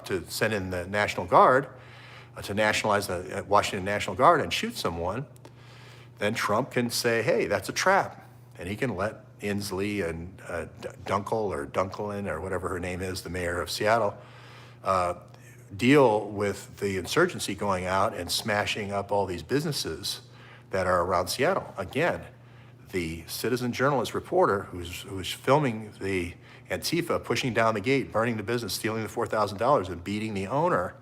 to send in the National Guard, to nationalize the Washington National Guard and shoot someone, then Trump can say, hey, that's a trap. And he can let Inslee and Dunkelin, or whatever her name is, the mayor of Seattle, deal with the insurgency going out and smashing up all these businesses that are around Seattle. Again, the citizen journalist reporter who's filming the Antifa pushing down the gate, burning the business, stealing the $4,000 and beating the owner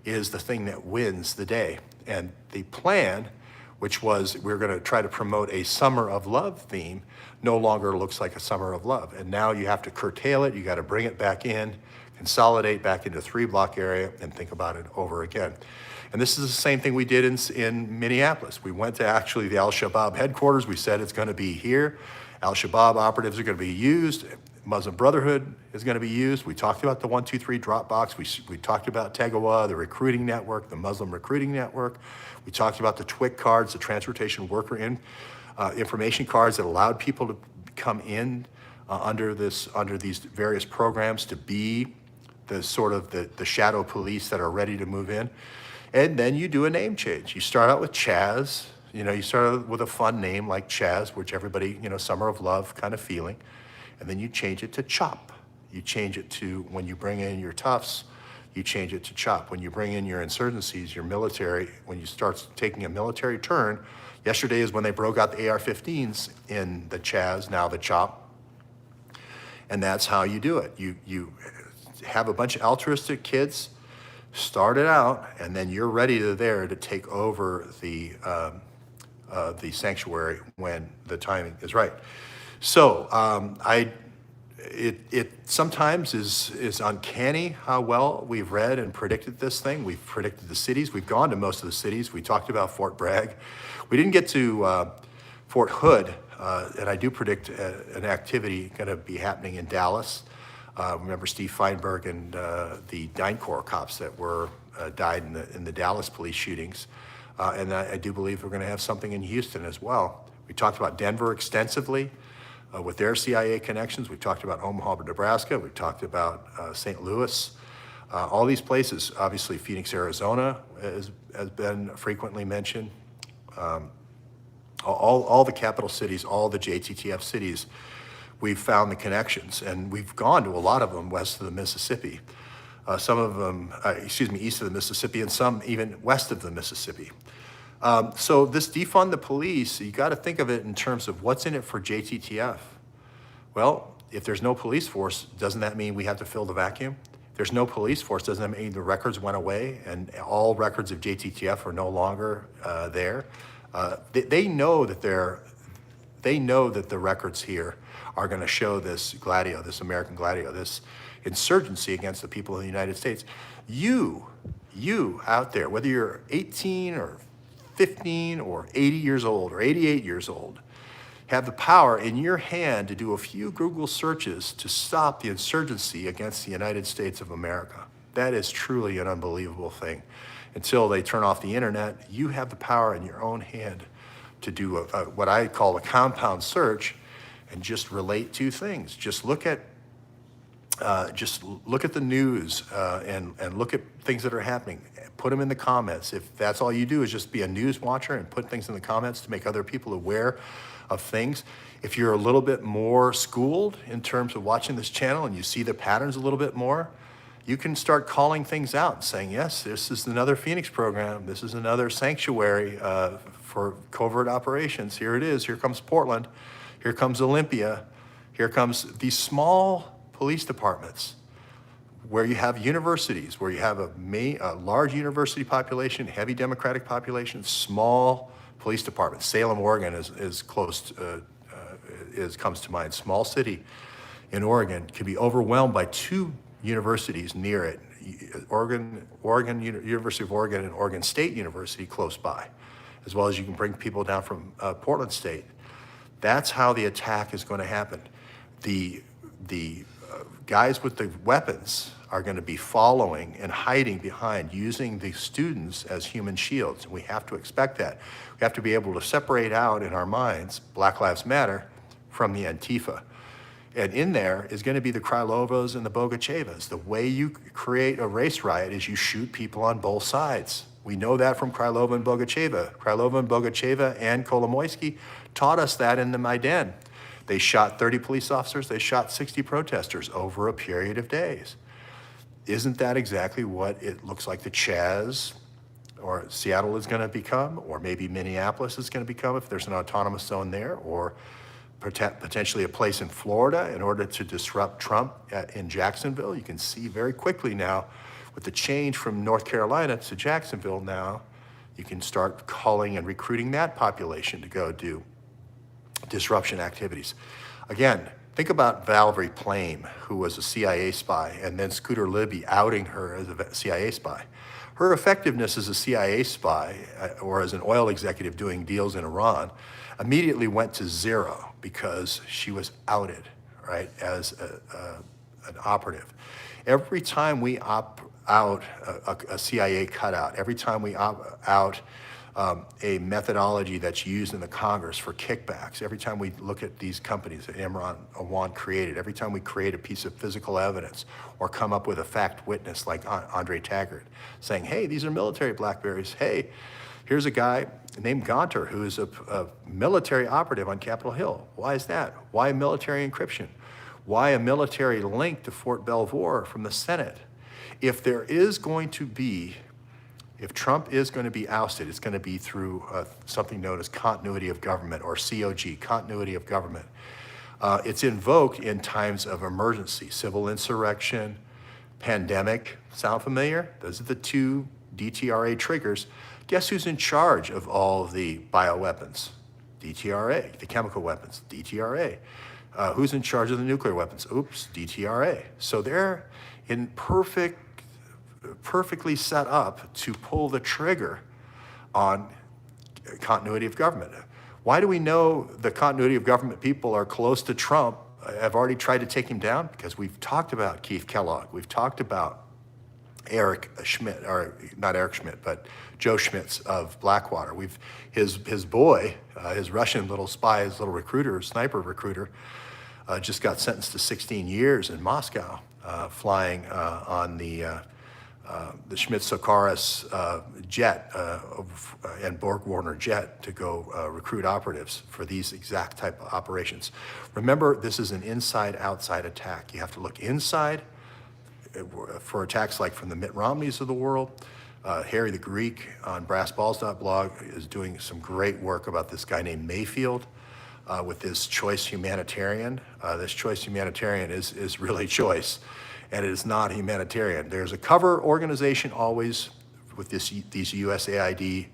is the thing that wins the day. And the plan, which was we're going to try to promote a summer of love theme, no longer looks like a summer of love. And now you have to curtail it, you got to bring it back in, consolidate back into a 3-block area and think about it over again. And this is the same thing we did in Minneapolis. We went to actually the Al-Shabaab headquarters. We said it's going to be here. Al-Shabaab operatives are going to be used. Muslim Brotherhood is going to be used. We talked about the 123 drop box. We talked about Tegawa, the recruiting network, the Muslim recruiting network. We talked about the TWIC cards, the transportation worker information cards that allowed people to come in under these various programs to be the sort of the shadow police that are ready to move in. And then you do a name change. You start out with Chaz. You start out with a fun name like Chaz, which everybody, summer of love kind of feeling. And then you change it to CHOP. You change it to, when you bring in your toughs, you change it to CHOP. When you bring in your insurgencies, your military, when you start taking a military turn, yesterday is when they broke out the AR-15s in the Chaz, now the CHOP. And that's how you do it. You have a bunch of altruistic kids, start it out, and then you're ready to take over the sanctuary when the timing is right. So it sometimes is uncanny how well we've read and predicted this thing. We've predicted the cities. We've gone to most of the cities. We talked about Fort Bragg. We didn't get to Fort Hood, and I do predict an activity going to be happening in Dallas. Remember Steve Feinberg and the DynCorp cops that died in the Dallas police shootings. And I do believe we're going to have something in Houston as well. We talked about Denver extensively with their CIA connections. We talked about Omaha, Nebraska. We talked about St. Louis. All these places, obviously Phoenix, Arizona has been frequently mentioned. All the capital cities, all the JTTF cities, we've found the connections, and we've gone to a lot of them west of the Mississippi. Some of them, east of the Mississippi, and some even west of the Mississippi. So this defund the police, you got to think of it in terms of what's in it for JTTF. Well, if there's no police force, doesn't that mean we have to fill the vacuum? If there's no police force, doesn't that mean the records went away and all records of JTTF are no longer there? They know that the records here are going to show this Gladio, this American Gladio, this insurgency against the people of the United States. You out there, whether you're 18 or 15 or 80 years old or 88 years old, have the power in your hand to do a few Google searches to stop the insurgency against the United States of America. That is truly an unbelievable thing. Until they turn off the internet, you have the power in your own hand to do what I call a compound search and just relate two things. Just look at the news and look at things that are happening. Put them in the comments. If that's all you do is just be a news watcher and put things in the comments to make other people aware of things. If you're a little bit more schooled in terms of watching this channel and you see the patterns a little bit more, you can start calling things out and saying, yes, this is another Phoenix program. This is another sanctuary for covert operations. Here it is. Here comes Portland. Here comes Olympia. Here comes these small police departments where you have universities, where you have a large university population, heavy Democratic population, small police departments. Salem, Oregon is close, comes to mind. Small city in Oregon can be overwhelmed by two universities near it, University of Oregon and Oregon State University close by, as well as you can bring people down from Portland State. That's how the attack is going to happen. The guys with the weapons are going to be following and hiding behind, using the students as human shields. And we have to expect that. We have to be able to separate out in our minds Black Lives Matter from the Antifa. And in there is going to be the Krylovas and the Bogachevas. The way you create a race riot is you shoot people on both sides. We know that from Krylova and Bogacheva. Krylova and Bogacheva and Kolomoisky taught us that in the Maidan. They shot 30 police officers, they shot 60 protesters over a period of days. Isn't that exactly what it looks like the Chaz or Seattle is going to become, or maybe Minneapolis is going to become if there's an autonomous zone there, or potentially a place in Florida in order to disrupt Trump in Jacksonville? You can see very quickly now with the change from North Carolina to Jacksonville now, you can start calling and recruiting that population to go do disruption activities. Again, think about Valerie Plame, who was a CIA spy, and then Scooter Libby outing her as a CIA spy. Her effectiveness as a CIA spy or as an oil executive doing deals in Iran immediately went to zero because she was outed, right, as an operative. Every time we opt out a CIA cutout, every time we opt out a methodology that's used in the Congress for kickbacks, every time we look at these companies that Imran Awan created, every time we create a piece of physical evidence or come up with a fact witness like Andre Taggart saying, hey, these are military blackberries. Hey, here's a guy named Gaunter who is a military operative on Capitol Hill. Why is that? Why military encryption? Why a military link to Fort Belvoir from the Senate? If Trump is going to be ousted, it's going to be through something known as continuity of government, or COG, continuity of government. It's invoked in times of emergency, civil insurrection, pandemic. Sound familiar? Those are the two DTRA triggers. Guess who's in charge of all the bioweapons? DTRA. The chemical weapons, DTRA. Who's in charge of the nuclear weapons? Oops, DTRA. So they're in perfectly set up to pull the trigger on continuity of government. Why do we know the continuity of government people are close to Trump, have already tried to take him down? Because we've talked about Keith Kellogg. We've talked about Eric Schmidt, or not Eric Schmidt, but Joe Schmitz of Blackwater. His boy, his Russian little spy, his little recruiter, sniper recruiter, just got sentenced to 16 years in Moscow, flying on the Schmidt-Sokaris jet and Borg-Warner jet to go recruit operatives for these exact type of operations. Remember, this is an inside-outside attack. You have to look inside for attacks like from the Mitt Romneys of the world. Harry the Greek on brassballs.blog is doing some great work about this guy named Mayfield with this choice humanitarian. This choice humanitarian is really choice, and it is not humanitarian. There's a cover organization always with these USAID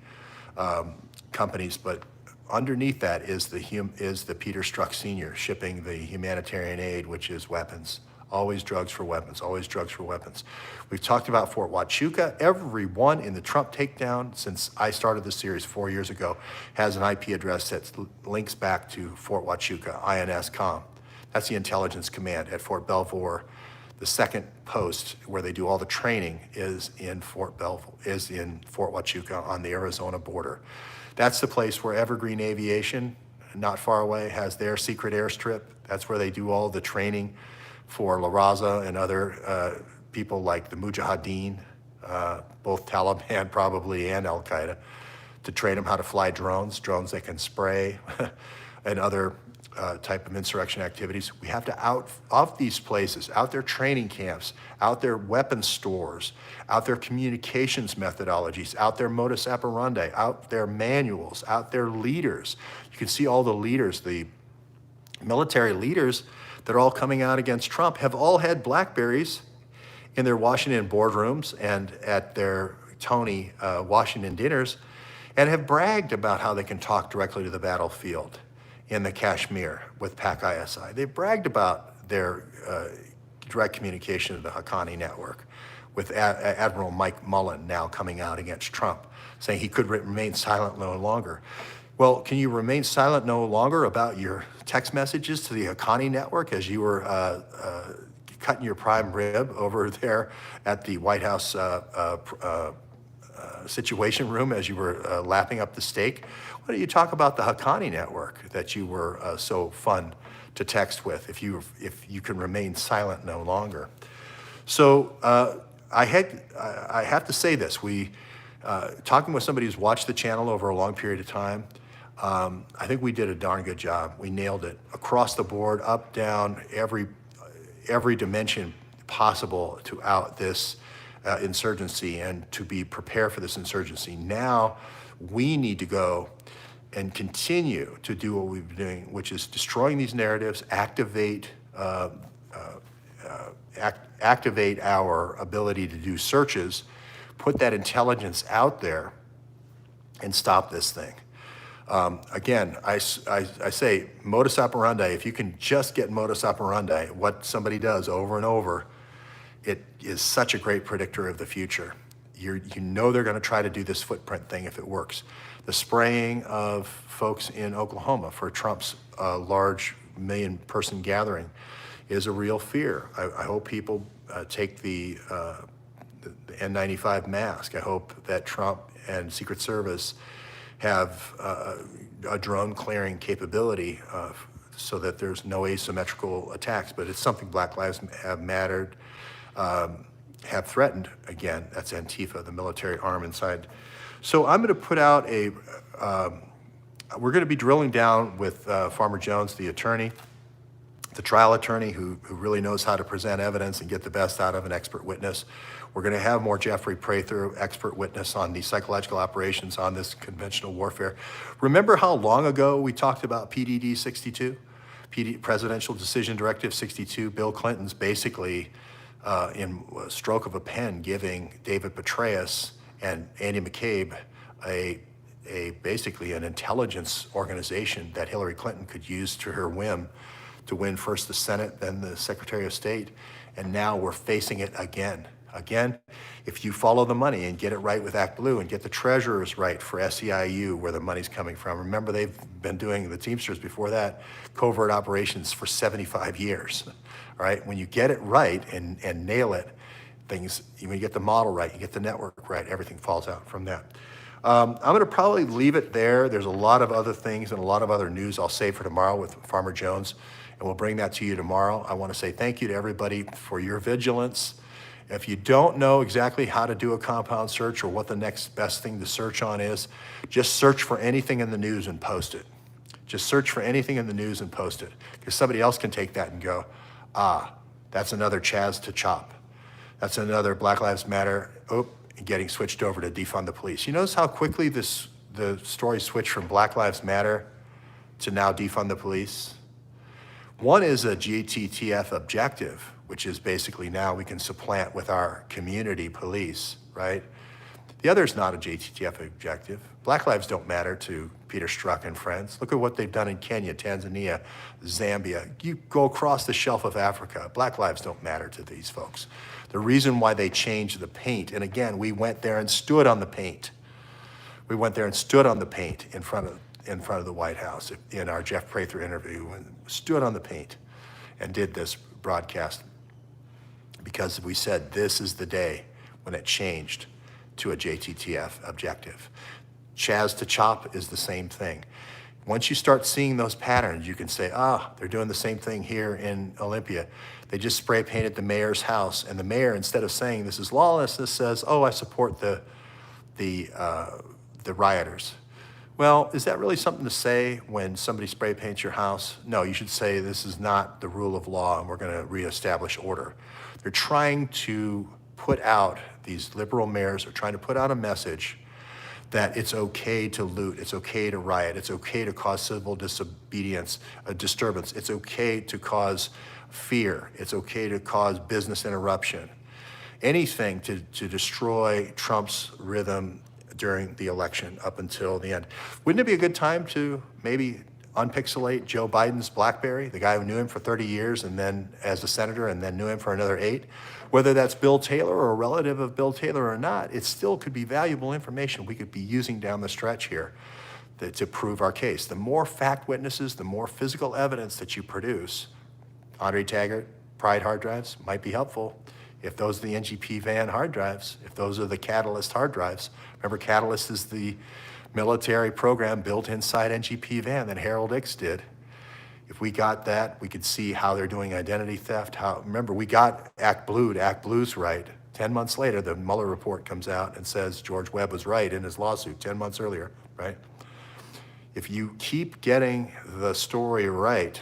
companies, but underneath that is the Peter Strzok Sr. shipping the humanitarian aid, which is weapons. Always drugs for weapons, always drugs for weapons. We've talked about Fort Huachuca. Everyone in the Trump takedown since I started this series 4 years ago has an IP address that links back to Fort Huachuca, INSCOM. That's the intelligence command at Fort Belvoir. The second post where they do all the training is in Fort Huachuca on the Arizona border. That's the place where Evergreen Aviation, not far away, has their secret airstrip. That's where they do all the training for La Raza and other people like the Mujahideen, both Taliban probably and Al-Qaeda, to train them how to fly drones that can spray and other type of insurrection activities. We have to out of these places, out their training camps, out their weapons stores, out their communications methodologies, out their modus operandi, out their manuals, out their leaders. You can see all the leaders, the military leaders that are all coming out against Trump have all had blackberries in their Washington boardrooms and at their Tony Washington dinners, and have bragged about how they can talk directly to the battlefield in the Kashmir with PAC-ISI. They've bragged about their direct communication to the Haqqani network with Admiral Mike Mullen now coming out against Trump, saying he could remain silent no longer. Well, can you remain silent no longer about your text messages to the Haqqani network as you were cutting your prime rib over there at the White House Situation Room as you were lapping up the steak, why don't you talk about the Haqqani network that you were so fun to text with, if you can remain silent no longer. So I have to say this. Talking with somebody who's watched the channel over a long period of time, I think we did a darn good job. We nailed it across the board, up, down, every dimension possible to out this insurgency and to be prepared for this insurgency. Now we need to go and continue to do what we've been doing, which is destroying these narratives, activate our ability to do searches, put that intelligence out there, and stop this thing. Again, I say modus operandi, if you can just get modus operandi, what somebody does over and over, it is such a great predictor of the future. You know they're going to try to do this footprint thing if it works. The spraying of folks in Oklahoma for Trump's large million-person gathering is a real fear. I hope people take the N95 mask. I hope that Trump and Secret Service have a drone clearing capability so that there's no asymmetrical attacks. But it's something Black Lives have mattered, have threatened. Again, that's Antifa, the military arm inside. So I'm going to put out we're going to be drilling down with Farmer Jones, the attorney, the trial attorney who really knows how to present evidence and get the best out of an expert witness. We're going to have more Jeffrey Prather, expert witness on the psychological operations on this conventional warfare. Remember how long ago we talked about PDD 62, Presidential Decision Directive 62, Bill Clinton's basically in a stroke of a pen giving David Petraeus and Andy McCabe basically an intelligence organization that Hillary Clinton could use to her whim to win first the Senate, then the Secretary of State, and now we're facing it again. Again, if you follow the money and get it right with Act Blue and get the treasurers right for SEIU, where the money's coming from. Remember, they've been doing, the Teamsters before that, covert operations for 75 years, all right? When you get it right and nail it, when you get the model right, you get the network right, everything falls out from that. I'm gonna probably leave it there. There's a lot of other things and a lot of other news I'll save for tomorrow with Farmer Jones, and we'll bring that to you tomorrow. I wanna say thank you to everybody for your vigilance. If you don't know exactly how to do a compound search or what the next best thing to search on is, just search for anything in the news and post it. Just search for anything in the news and post it, because somebody else can take that and go, that's another Chaz to chop. That's another Black Lives Matter, getting switched over to defund the police. You notice how quickly the story switched from Black Lives Matter to now defund the police? One is a GTTF objective, which is basically now we can supplant with our community police, right? The other is not a GTTF objective. Black lives don't matter to Peter Strzok and friends. Look at what they've done in Kenya, Tanzania, Zambia. You go across the shelf of Africa, Black lives don't matter to these folks. The reason why they changed the paint, and again, we went there and stood on the paint. We went there and stood on the paint in front of the White House in our Jeff Prather interview, and stood on the paint and did this broadcast because we said this is the day when it changed to a JTTF objective. Chaz to chop is the same thing. Once you start seeing those patterns, you can say, they're doing the same thing here in Olympia. They just spray painted the mayor's house, and the mayor, instead of saying this is lawlessness, says, I support the rioters. Well, is that really something to say when somebody spray paints your house? No, you should say this is not the rule of law and we're gonna reestablish order. They're trying to put out, these liberal mayors are trying to put out a message that it's okay to loot, it's okay to riot, it's okay to cause civil disobedience, a disturbance, it's okay to cause fear, it's okay to cause business interruption. Anything to destroy Trump's rhythm during the election up until the end. Wouldn't it be a good time to maybe unpixelate Joe Biden's BlackBerry, the guy who knew him for 30 years and then as a senator and then knew him for another 8? Whether that's Bill Taylor or a relative of Bill Taylor or not, it still could be valuable information we could be using down the stretch here to prove our case. The more fact witnesses, the more physical evidence that you produce, Andre Taggart, Pride hard drives might be helpful. if those are the NGP van hard drives, if those are the Catalyst hard drives. Remember, Catalyst is the military program built inside NGP van that Harold Ickes did. If we got that, we could see how they're doing identity theft. Remember, we got Act Blue's right. 10 months later, the Mueller report comes out and says George Webb was right in his lawsuit 10 months earlier, right? If you keep getting the story right,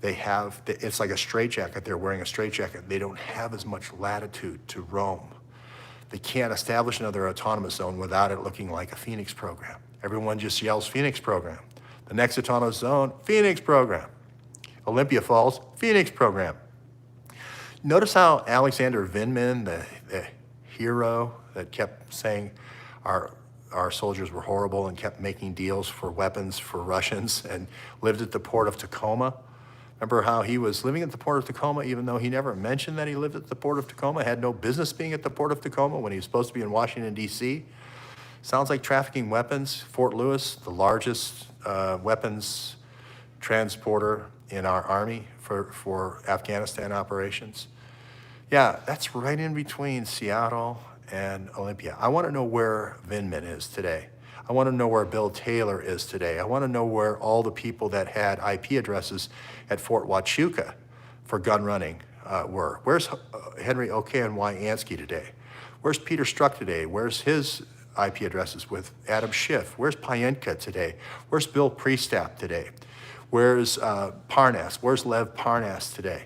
it's like a straitjacket. They're wearing a straitjacket. They don't have as much latitude to roam. They can't establish another autonomous zone without it looking like a Phoenix program. Everyone just yells Phoenix program. The next autonomous zone, Phoenix program. Olympia Falls, Phoenix program. Notice how Alexander Vindman, the hero that kept saying our soldiers were horrible and kept making deals for weapons for Russians and lived at the port of Tacoma. Remember how he was living at the port of Tacoma even though he never mentioned that he lived at the port of Tacoma, had no business being at the port of Tacoma when he was supposed to be in Washington, D.C.? Sounds like trafficking weapons. Fort Lewis, the largest weapons transporter in our Army for Afghanistan operations. Yeah, that's right in between Seattle and Olympia. I want to know where Vindman is today. I want to know where Bill Taylor is today. I want to know where all the people that had IP addresses at Fort Huachuca for gun running were. Where's Henry Okanywayansky today? Where's Peter Strzok today? Where's his IP addresses with Adam Schiff? Where's Pyenka today? Where's Bill Priestap today? Where's Parnas? Where's Lev Parnas today?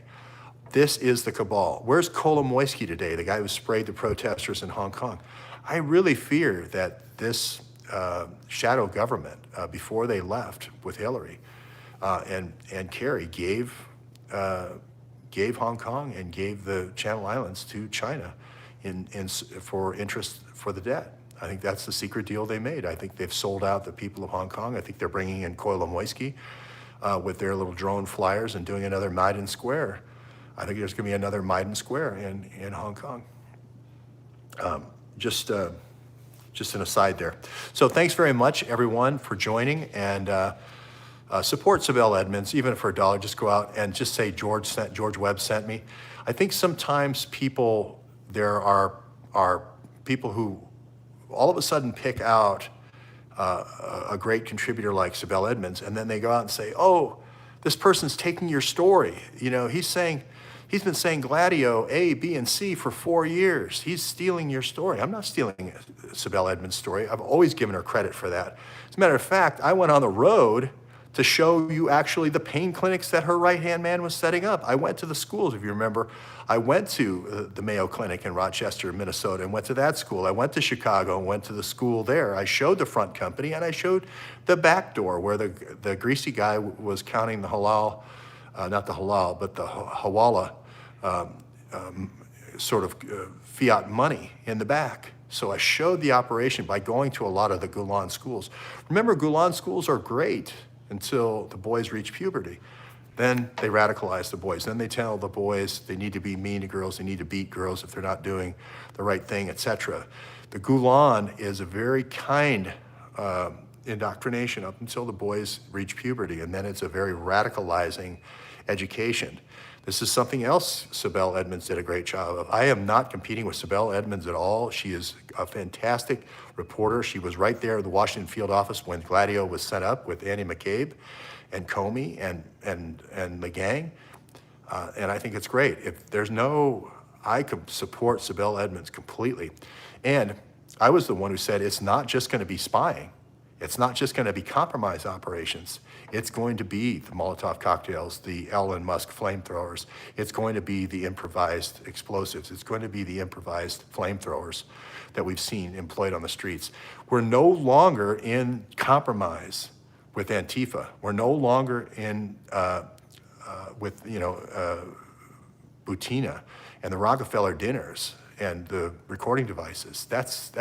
This is the cabal. Where's Kolomoisky today, the guy who sprayed the protesters in Hong Kong? I really fear that this shadow government, before they left with Hillary and Kerry, gave Hong Kong and gave the Channel Islands to China for interest for the debt. I think that's the secret deal they made. I think they've sold out the people of Hong Kong. I think they're bringing in Kolomoisky with their little drone flyers and doing another Maidan Square. I think there's going to be another Maidan Square in Hong Kong. Just an aside there. So thanks very much, everyone, for joining, and support Sibel Edmonds, even for $1. Just go out and just say George Webb sent me. I think sometimes there are people who all of a sudden pick out a great contributor like Sibel Edmonds, and then they go out and say, "Oh, this person's taking your story. You know, he's been saying Gladio A, B, and C for 4 years. He's stealing your story." I'm not stealing Sibel Edmonds' story. I've always given her credit for that. As a matter of fact, I went on the road to show you actually the pain clinics that her right-hand man was setting up. I went to the schools, if you remember. I went to the Mayo Clinic in Rochester, Minnesota, and went to that school. I went to Chicago and went to the school there. I showed the front company, and I showed the back door where the greasy guy was counting the halal, not the halal, but the hawala sort of fiat money in the back. So I showed the operation by going to a lot of the Gulen schools. Remember, Gulen schools are great until the boys reach puberty. Then they radicalize the boys. Then they tell the boys they need to be mean to girls, they need to beat girls if they're not doing the right thing, etc. The Gulen is a very kind indoctrination up until the boys reach puberty, and then it's a very radicalizing education. This is something else Sibel Edmonds did a great job of. I am not competing with Sibel Edmonds at all. She is a fantastic reporter. She was right there at the Washington field office when Gladio was set up with Andy McCabe and Comey and the gang. And I think it's great. I could support Sibel Edmonds completely. And I was the one who said it's not just going to be spying. It's not just going to be compromise operations. It's going to be the Molotov cocktails, the Elon Musk flamethrowers. It's going to be the improvised explosives. It's going to be the improvised flamethrowers that we've seen employed on the streets. We're no longer in compromise with Antifa. We're no longer in with Butina and the Rockefeller dinners and the recording devices. That's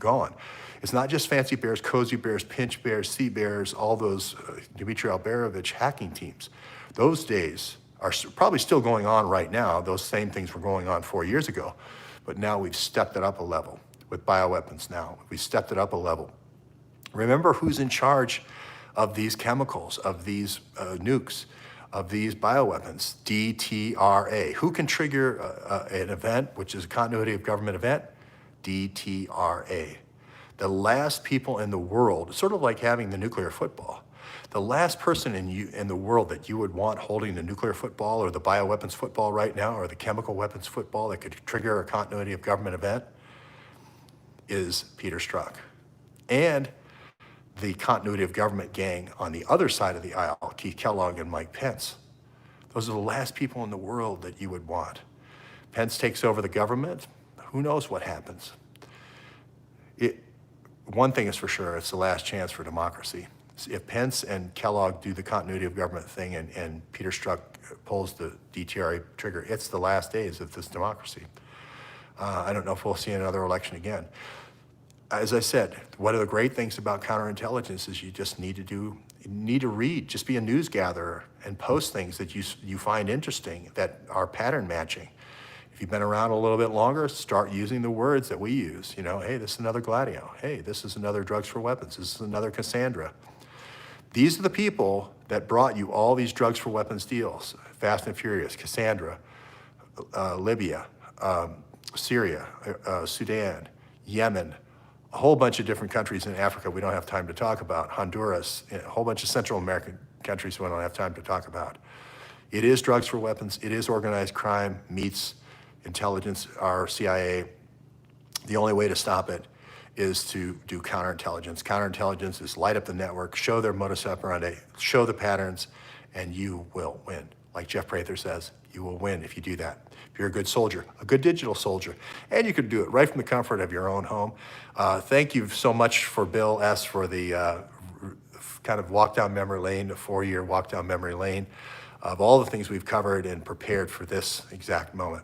gone. It's not just Fancy Bears, Cozy Bears, Pinch Bears, Sea Bears, all those Dmitry Alberovich hacking teams. Those days are probably still going on right now. Those same things were going on 4 years ago. But now we've stepped it up a level with bioweapons now. We've stepped it up a level. Remember who's in charge of these chemicals, of these nukes. of these bioweapons, DTRA. Who can trigger an event, which is a continuity of government event? DTRA. The last people in the world, sort of like having the nuclear football, the last person in the world that you would want holding the nuclear football or the bioweapons football right now or the chemical weapons football that could trigger a continuity of government event is Peter Strzok. And the continuity of government gang on the other side of the aisle, Keith Kellogg and Mike Pence. Those are the last people in the world that you would want. Pence takes over the government, who knows what happens? One thing is for sure, it's the last chance for democracy. If Pence and Kellogg do the continuity of government thing and Peter Strzok pulls the DTRA trigger, it's the last days of this democracy. I don't know if we'll see another election again. As I said, one of the great things about counterintelligence is you just need to read, just be a news gatherer and post things that you find interesting that are pattern matching. If you've been around a little bit longer, start using the words that we use. You know, hey, this is another Gladio. Hey, this is another Drugs for Weapons. This is another Cassandra. These are the people that brought you all these drugs for weapons deals. Fast and Furious, Cassandra, Libya, Syria, Sudan, Yemen, a whole bunch of different countries in Africa we don't have time to talk about, Honduras, a whole bunch of Central American countries we don't have time to talk about. It is drugs for weapons. It is organized crime meets intelligence, our CIA. The only way to stop it is to do counterintelligence. Counterintelligence is light up the network, show their modus operandi, show the patterns, and you will win. Like Jeff Prather says, you will win if you do that. If you're a good soldier, a good digital soldier, and you could do it right from the comfort of your own home. Thank you so much for Bill S. for the kind of walk down memory lane, the 4-year walk down memory lane of all the things we've covered and prepared for this exact moment.